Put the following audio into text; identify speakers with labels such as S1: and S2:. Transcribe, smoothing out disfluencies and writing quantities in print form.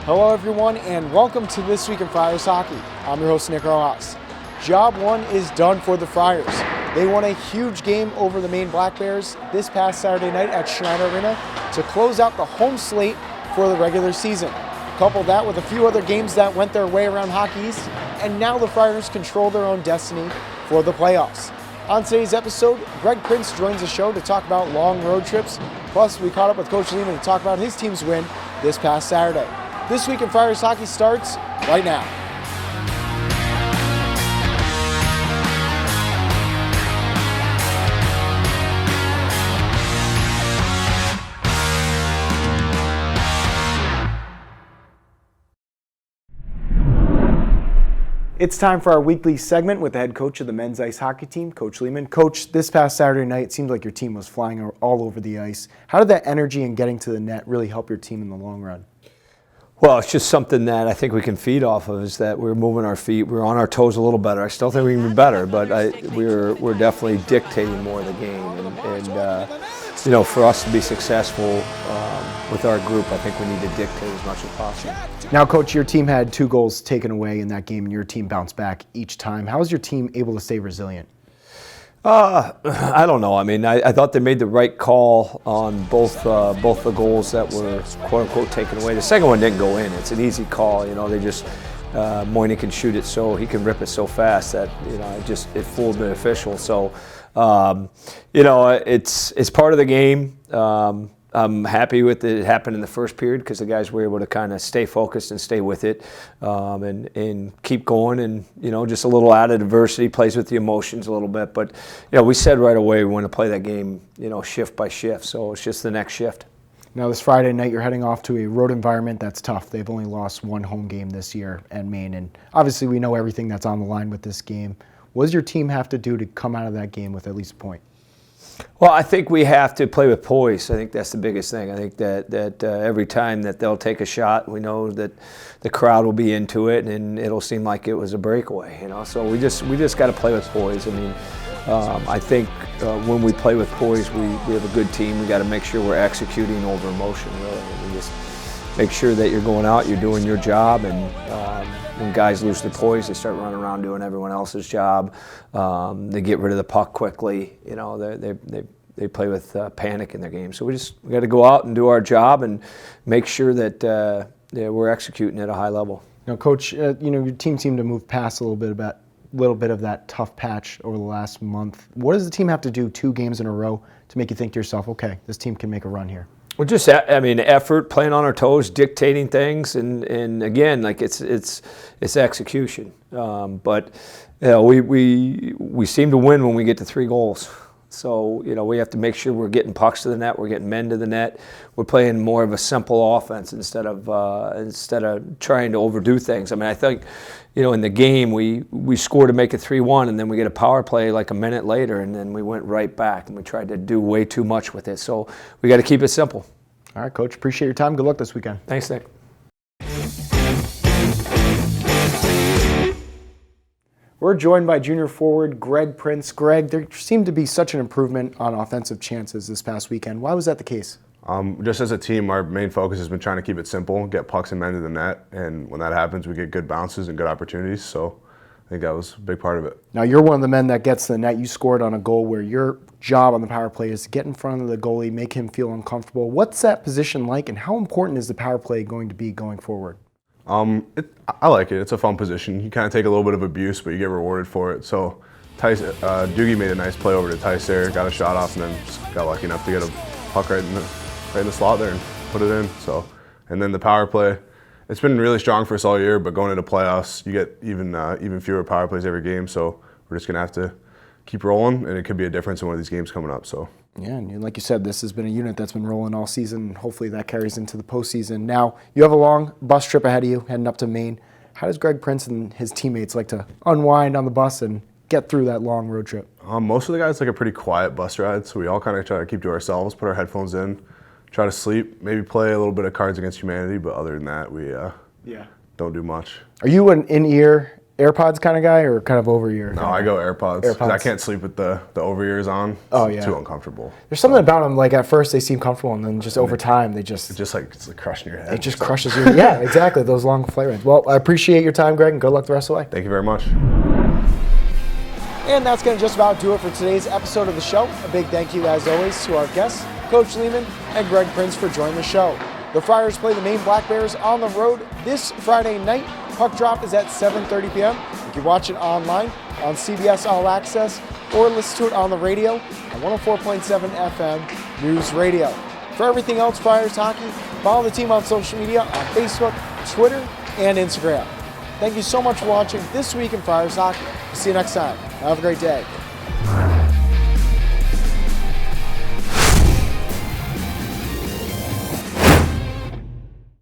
S1: Hello everyone and welcome to This Week in Friars Hockey. I'm your host Nick Rojas. Job one is done for the Friars. They won a huge game over the Maine Black Bears this past Saturday night at Schneider Arena to close out the home slate for the regular season. Couple that with a few other games that went their way around Hockey East, and now the Friars control their own destiny for the playoffs. On today's episode, Greg Printz joins the show to talk about long road trips. Plus, we caught up with Coach Leman to talk about his team's win this past Saturday. This Week in Friars Hockey starts right now. It's time for our weekly segment with the head coach of the men's ice hockey team, Coach Leman. Coach, this past Saturday night, it seemed like your team was flying all over the ice. How did that energy and getting to the net really help your team in the long run?
S2: Well, it's just something that I think we can feed off of, is that we're moving our feet, we're on our toes a little better. I still think we can be better, but we're definitely dictating more of the game. And for us to be successful with our group, I think we need to dictate as much as possible.
S1: Now, Coach, your team had 2 goals taken away in that game, and your team bounced back each time. How was your team able to stay resilient?
S2: I don't know. I mean, I thought they made the right call on both the goals that were quote unquote taken away. The second one didn't go in. It's an easy call. They just Moynihan can shoot it he can rip it so fast that it fooled the official. So it's part of the game. I'm happy with it happened in the first period because the guys were able to kind of stay focused and stay with it and keep going. And, just a little added adversity plays with the emotions a little bit. But, we said right away we want to play that game, shift by shift. So it's just the next shift.
S1: Now, this Friday night, you're heading off to a road environment that's tough. They've only lost 1 home game this year at Maine. And obviously we know everything that's on the line with this game. What does your team have to do to come out of that game with at least a point?
S2: Well, I think we have to play with poise. I think that's the biggest thing. I think that every time that they'll take a shot, we know that the crowd will be into it, and it'll seem like it was a breakaway. So we just got to play with poise. I mean, I think when we play with poise, we have a good team. We got to make sure we're executing over emotion. Really, we just make sure that you're going out, you're doing your job, and when guys lose their poise, they start running around doing everyone else's job. They get rid of the puck quickly. They play with panic in their game. So we got to go out and do our job and make sure that we're executing at a high level.
S1: Now, Coach, your team seemed to move past a little bit of that tough patch over the last month. What does the team have to do 2 games in a row to make you think to yourself, okay, this team can make a run here?
S2: Well, just effort, playing on our toes, dictating things, and again, it's execution. But we seem to win when we get to 3 goals. So we have to make sure we're getting pucks to the net, we're getting men to the net. We're playing more of a simple offense instead of trying to overdo things. I mean, I think in the game we scored to make it 3-1, and then we get a power play like a minute later, and then we went right back and we tried to do way too much with it. So we got to keep it simple.
S1: All right, Coach. Appreciate your time. Good luck this weekend.
S2: Thanks, Nick.
S1: We're joined by junior forward Greg Printz. Greg, there seemed to be such an improvement on offensive chances this past weekend. Why was that the case?
S3: Just as a team, our main focus has been trying to keep it simple, get pucks and men to the net, and when that happens, we get good bounces and good opportunities. So I think that was a big part of it.
S1: Now, you're one of the men that gets to the net. You scored on a goal where your job on the power play is to get in front of the goalie, make him feel uncomfortable. What's that position like, and how important is the power play going to be going forward?
S3: I like it. It's a fun position. You kind of take a little bit of abuse, but you get rewarded for it. So Doogie made a nice play over to Tice there, got a shot off, and then just got lucky enough to get a puck right in the slot there and put it in. So, and then the power play, it's been really strong for us all year, but going into playoffs, you get even fewer power plays every game. So we're just gonna have to keep rolling, and it could be a difference in one of these games coming up. So.
S1: Yeah, and like you said, this has been a unit that's been rolling all season. Hopefully that carries into the postseason. Now, you have a long bus trip ahead of you, heading up to Maine. How does Greg Printz and his teammates like to unwind on the bus and get through that long road trip?
S3: Most of the guys like a pretty quiet bus ride, so we all kind of try to keep to ourselves, put our headphones in, try to sleep, maybe play a little bit of Cards Against Humanity, but other than that, we don't do much.
S1: Are you an in-ear AirPods kind of guy or kind of over-ear?
S3: No, I go AirPods. 'Cause I
S1: AirPods.
S3: can't sleep with the over-ears on.
S1: Oh,
S3: It's
S1: yeah.
S3: too uncomfortable.
S1: There's something about them, like at first they seem comfortable and then just over time they just,
S3: It's like crushing your head.
S1: it just crushes you. Yeah, exactly, those long flight rides. Well, I appreciate your time, Greg, and good luck the rest of the way.
S3: Thank you very much.
S1: And that's going to just about do it for today's episode of the show. A big thank you, as always, to our guests, Coach Leman and Greg Printz, for joining the show. The Friars play the Maine Black Bears on the road this Friday night. Puck drop is at 7:30 p.m. You can watch it online on CBS All Access or listen to it on the radio on 104.7 FM News Radio. For everything else Friars hockey, follow the team on social media on Facebook, Twitter, and Instagram. Thank you so much for watching This Week in Friars Hockey. See you next time. Have a great day.